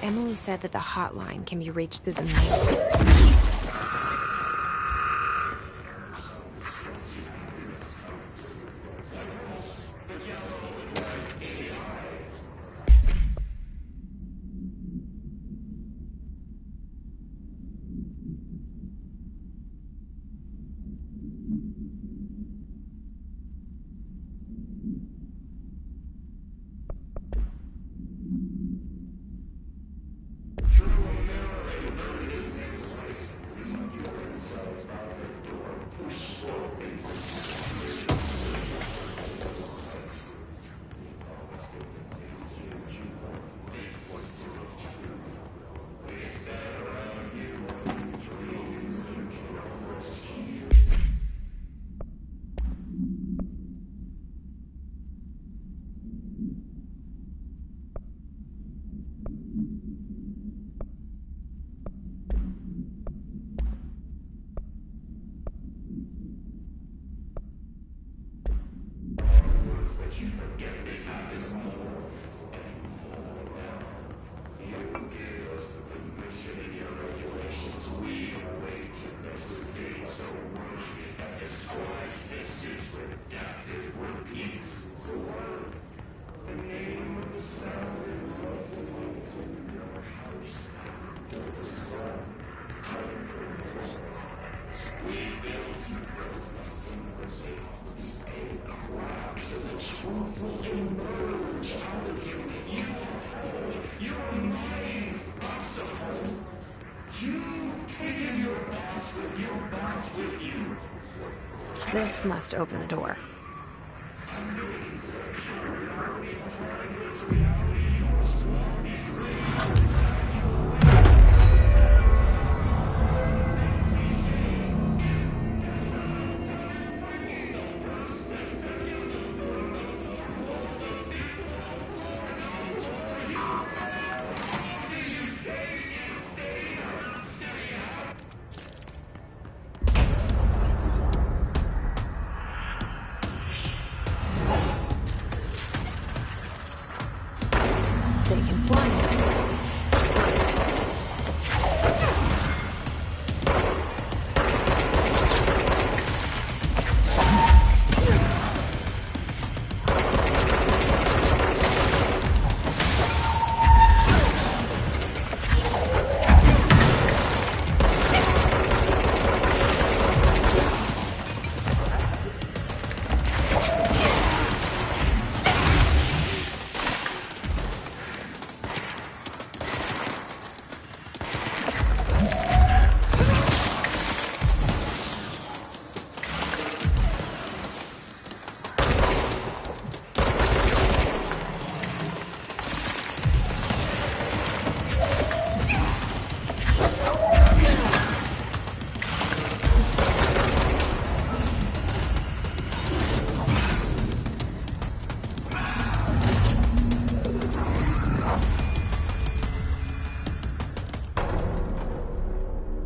Emily said that the hotline can be reached through the mail. This must open the door.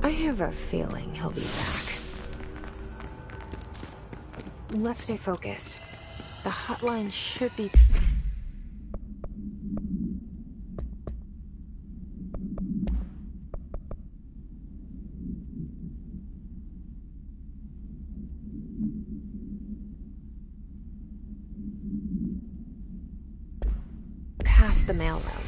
I have a feeling he'll be back. Let's stay focused. The hotline should be... past the mailroom.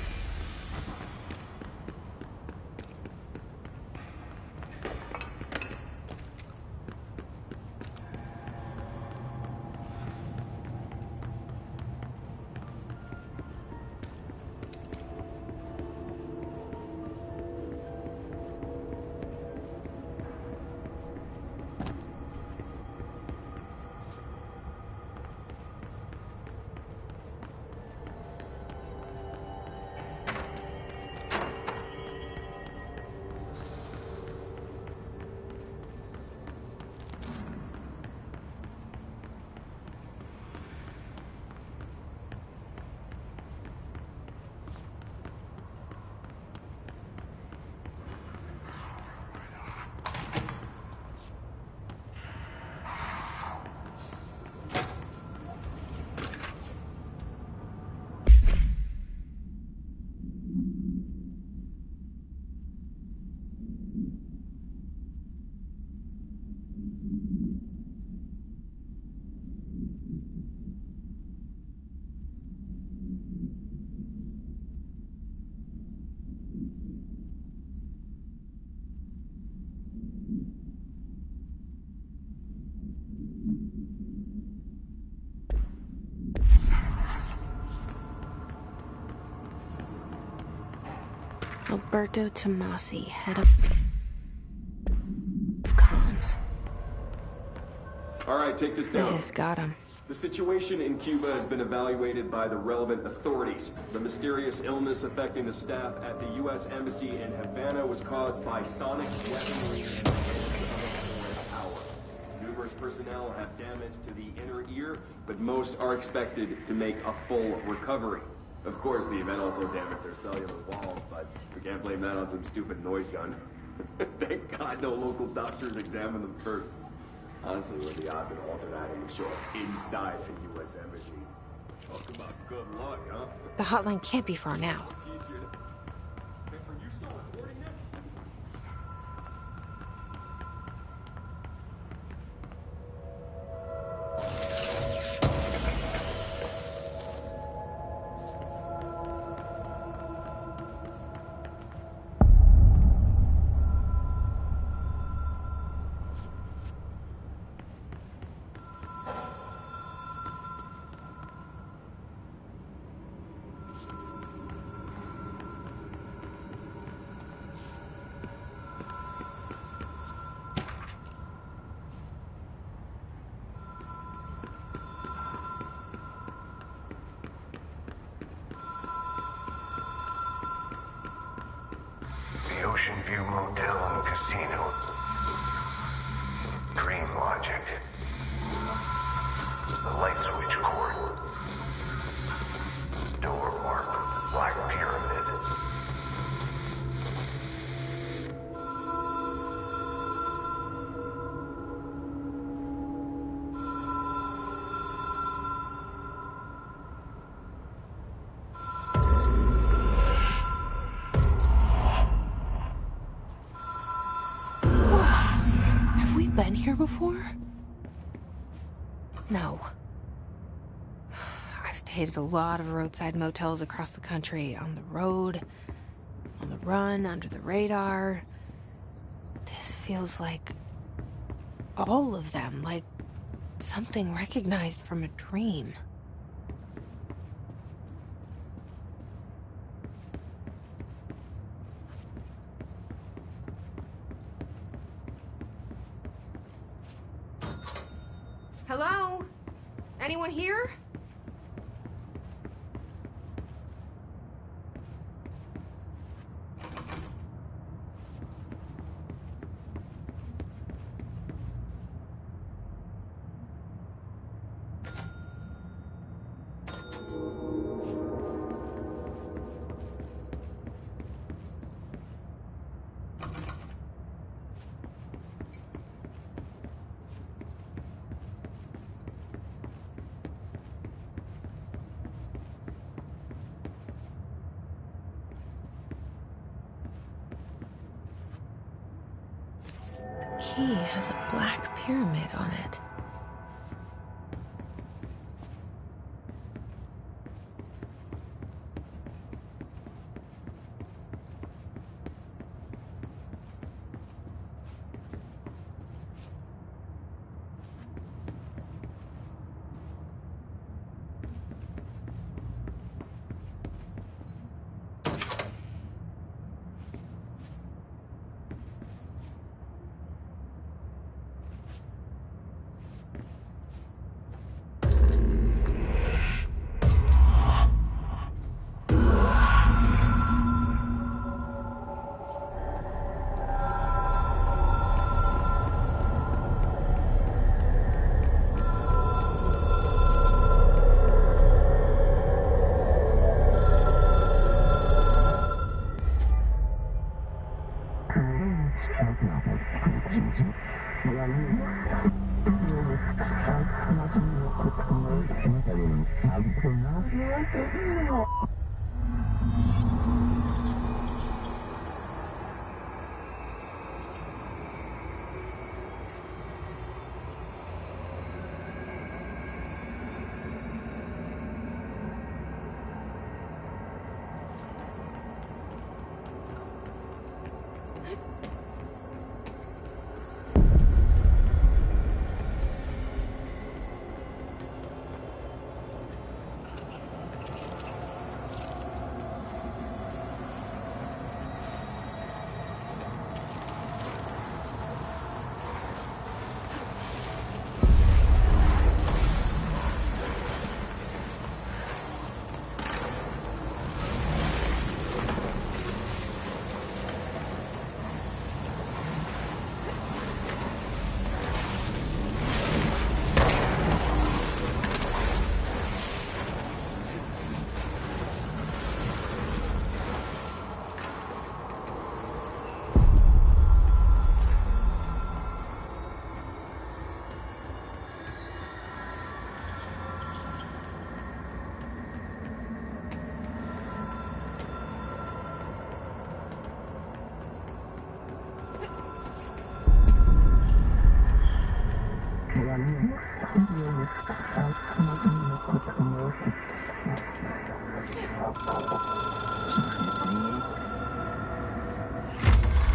Alberto Tomasi, head of comms. All right, take this down. Yes, got him. The situation in Cuba has been evaluated by the relevant authorities. The mysterious illness affecting the staff at the U.S. Embassy in Havana was caused by sonic weaponry and foreign power. Numerous personnel have damage to the inner ear, but most are expected to make a full recovery. Of course, the event also damaged their cellular walls, but we can't blame that on some stupid noise gun. Thank God no local doctors examined them first. Honestly, what are the odds an alternating would show up inside a U.S. embassy? Talk about good luck, huh? The hotline can't be far now. It's easier to... Hey, are you still recording this? The Oceanview Motel and Casino. Dream logic. The light switch cord. Door marked with the Black Pyramid. Been here before? No. I've stayed at a lot of roadside motels across the country, on the road, on the run, under the radar. This feels like all of them, like something recognized from a dream. Hello? Anyone here? The key has a black pyramid on it.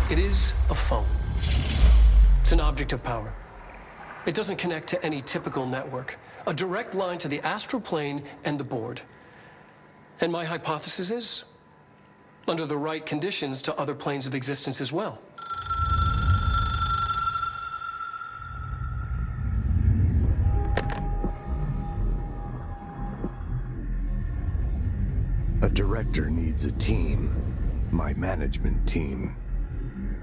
It is a phone. It's an object of power. It doesn't connect to any typical network. A direct line to the astral plane and the board. And my hypothesis is, under the right conditions, to other planes of existence as well. A director needs a team. My management team.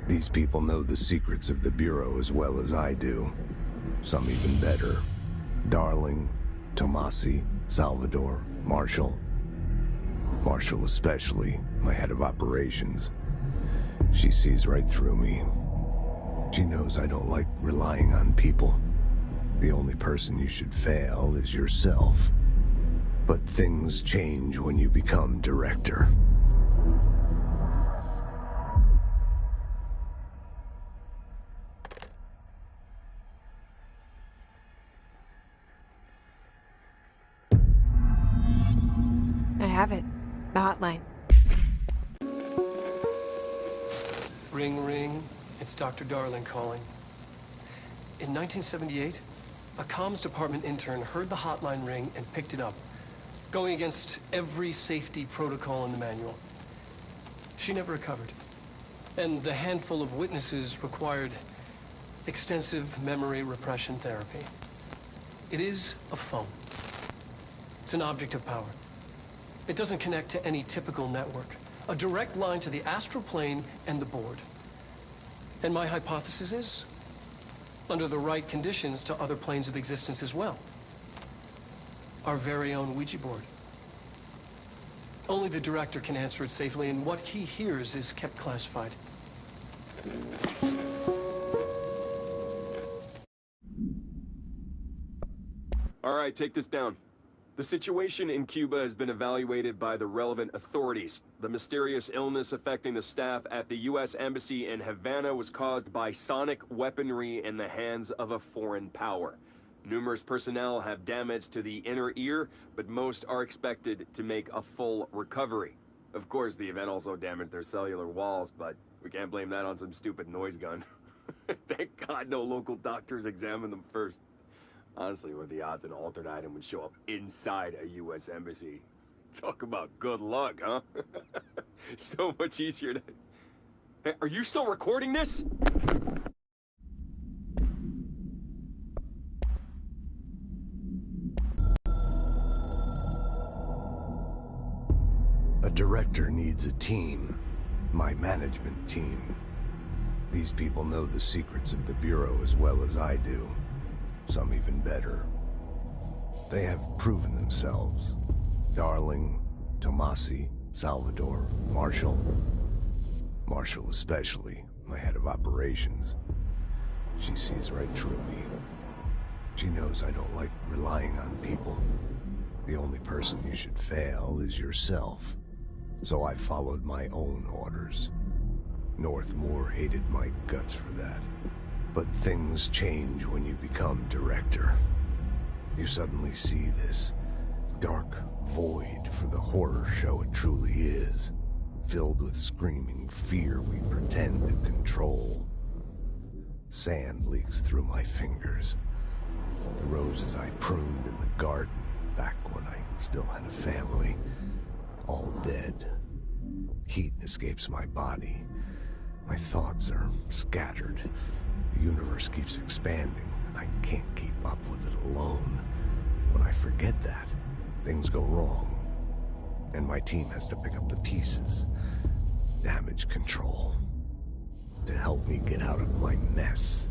These people know the secrets of the Bureau as well as I do. Some even better. Darling, Tomasi, Salvador, Marshall. Marshall especially, my head of operations. She sees right through me. She knows I don't like relying on people. The only person you should fail is yourself. But things change when you become director. I have it. The hotline. Ring, ring. It's Dr. Darling calling. In 1978, a comms department intern heard the hotline ring and picked it up, going against every safety protocol in the manual. She never recovered. And the handful of witnesses required extensive memory repression therapy. It is a phone. It's an object of power. It doesn't connect to any typical network. A direct line to the astral plane and the board. And my hypothesis is, under the right conditions, to other planes of existence as well. Our very own Ouija board. Only the director can answer it safely, and what he hears is kept classified. All right, take this down. The situation in Cuba has been evaluated by the relevant authorities. The mysterious illness affecting the staff at the U.S. Embassy in Havana was caused by sonic weaponry in the hands of a foreign power. Numerous personnel have damage to the inner ear, but most are expected to make a full recovery. Of course, the event also damaged their cellular walls, but we can't blame that on some stupid noise gun. Thank God no local doctors examined them first. Honestly, what are the odds an altered item would show up inside a U.S. embassy? Talk about good luck, huh? So much easier to... Hey, are you still recording this? A director needs a team. My management team. These people know the secrets of the Bureau as well as I do. Some even better. They have proven themselves. Darling, Tomasi, Salvador, Marshall. Marshall especially, my head of operations. She sees right through me. She knows I don't like relying on people. The only person you should fail is yourself. So I followed my own orders. Northmore hated my guts for that. But things change when you become director. You suddenly see this dark void for the horror show it truly is, filled with screaming fear we pretend to control. Sand leaks through my fingers. The roses I pruned in the garden back when I still had a family, all dead. Heat escapes my body. My thoughts are scattered. The universe keeps expanding, and I can't keep up with it alone. When I forget that, things go wrong. And my team has to pick up the pieces. Damage control. To help me get out of my mess.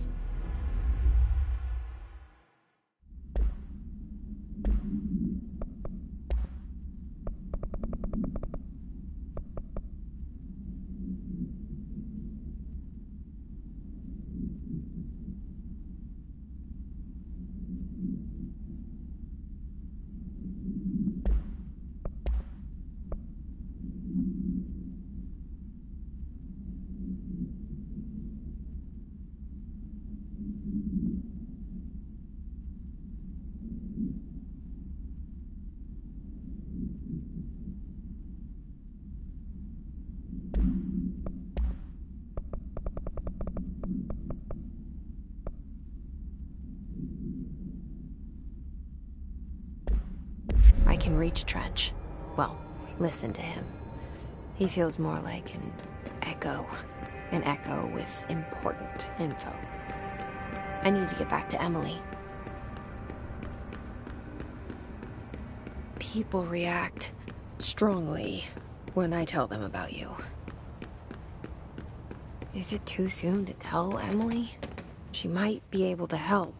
reach Trench. Well, listen to him. He feels more like an echo with important info. I need to get back to Emily. People react strongly when I tell them about you. Is it too soon to tell Emily? She might be able to help.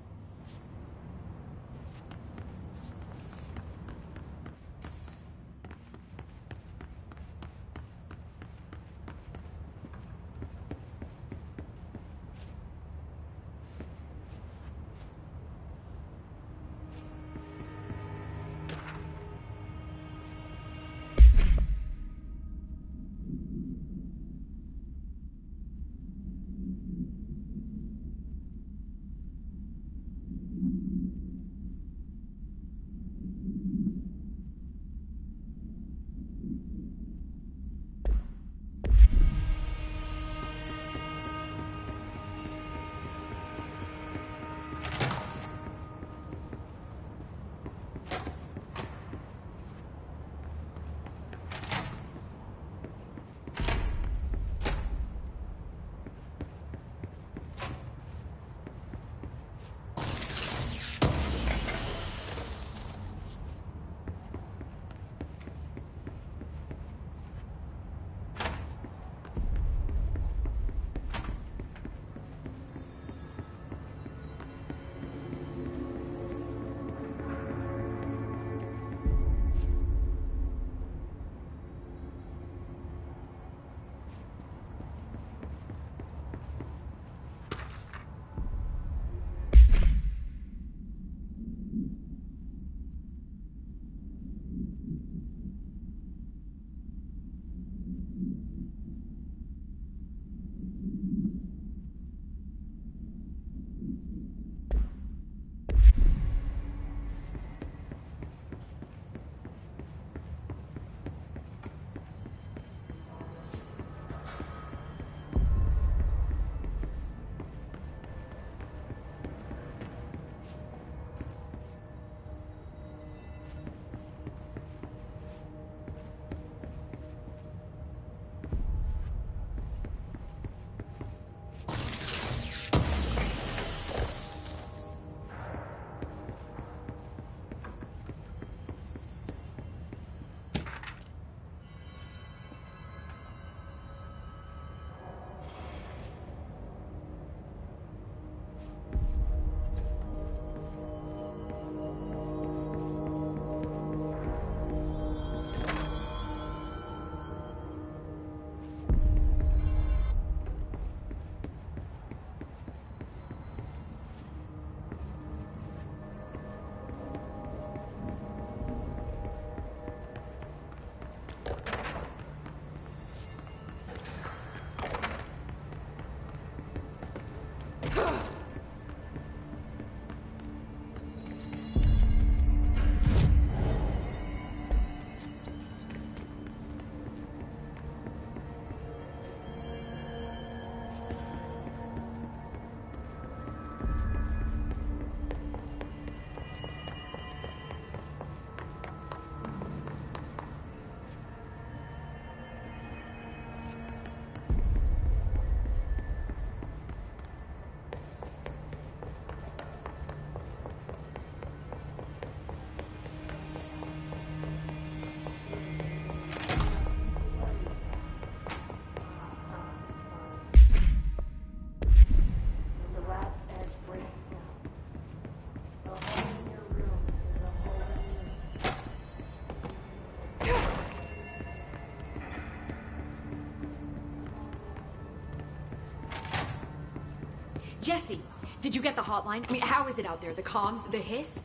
Jesse, did you get the hotline? I mean, how is it out there? The comms, the hiss?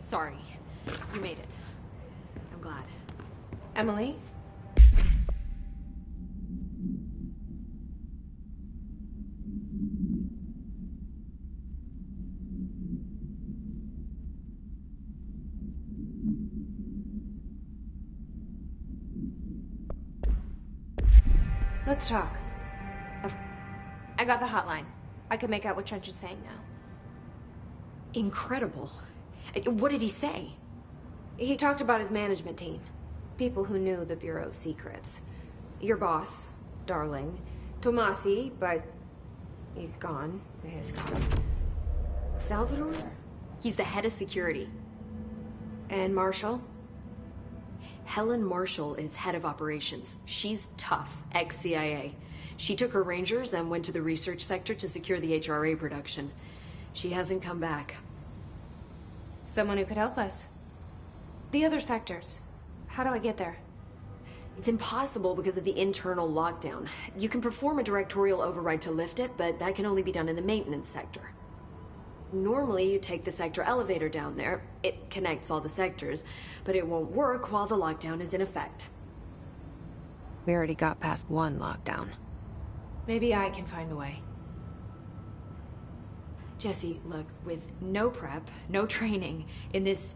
Sorry, you made it. I'm glad. Emily? Let's talk. I got the hotline. I can make out what Trench is saying now. Incredible. What did he say? He talked about his management team. People who knew the Bureau's secrets. Your boss, Darling. Tomasi, but he's gone. He's gone. Salvador? He's the head of security. And Marshall? Helen Marshall is head of operations. She's tough, ex-CIA. She took her Rangers and went to the research sector to secure the HRA production. She hasn't come back. Someone who could help us. The other sectors. How do I get there? It's impossible because of the internal lockdown. You can perform a directorial override to lift it, but that can only be done in the maintenance sector. Normally, you take the sector elevator down there. It connects all the sectors, but it won't work while the lockdown is in effect. We already got past one lockdown. Maybe I can find a way. Jesse, look, with no prep, no training, in this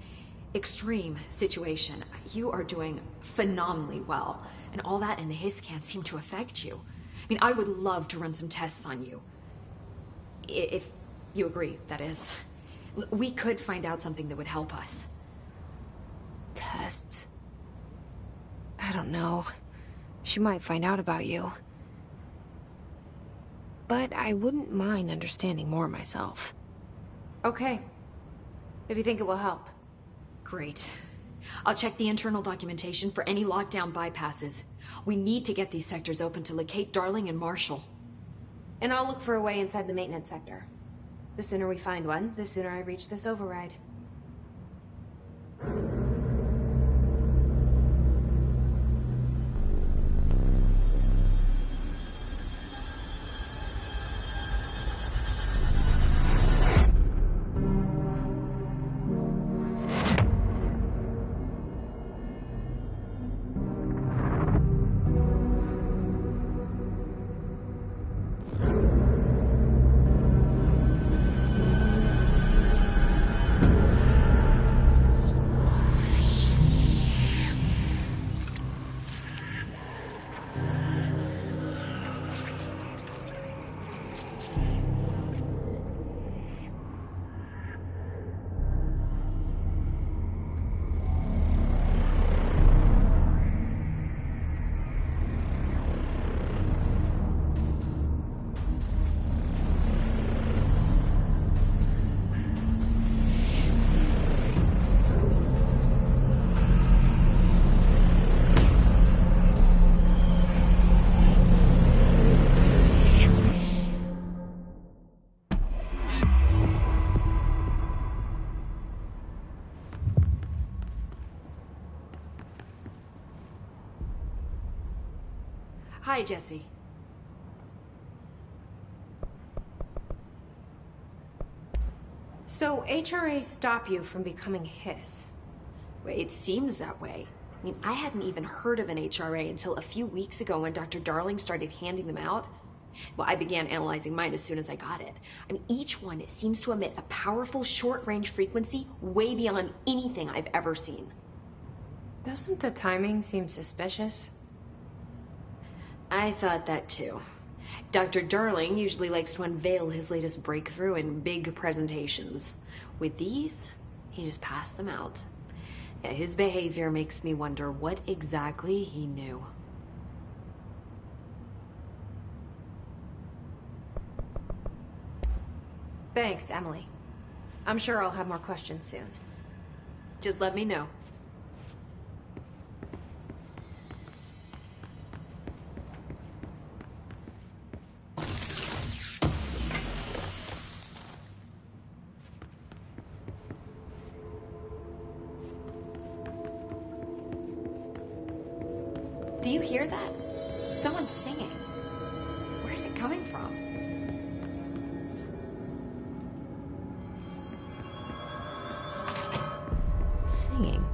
extreme situation, you are doing phenomenally well. And all that and the hiss can't seem to affect you. I mean, I would love to run some tests on you. If you agree, that is. We could find out something that would help us. Tests? I don't know. She might find out about you. But I wouldn't mind understanding more myself. Okay. If you think it will help. Great. I'll check the internal documentation for any lockdown bypasses. We need to get these sectors open to locate Darling and Marshall. And I'll look for a way inside the maintenance sector. The sooner we find one, the sooner I reach this override. Hi, Jesse. So HRA stop you from becoming Hiss? Well, it seems that way. I mean, I hadn't even heard of an HRA until a few weeks ago when Dr. Darling started handing them out. Well, I began analyzing mine as soon as I got it. I mean, each one seems to emit a powerful short-range frequency way beyond anything I've ever seen. Doesn't the timing seem suspicious? I thought that too. Dr. Darling usually likes to unveil his latest breakthrough in big presentations. With these, he just passed them out. Yeah, his behavior makes me wonder what exactly he knew. Thanks, Emily. I'm sure I'll have more questions soon. Just let me know. Do you hear that? Someone's singing. Where's it coming from? Singing?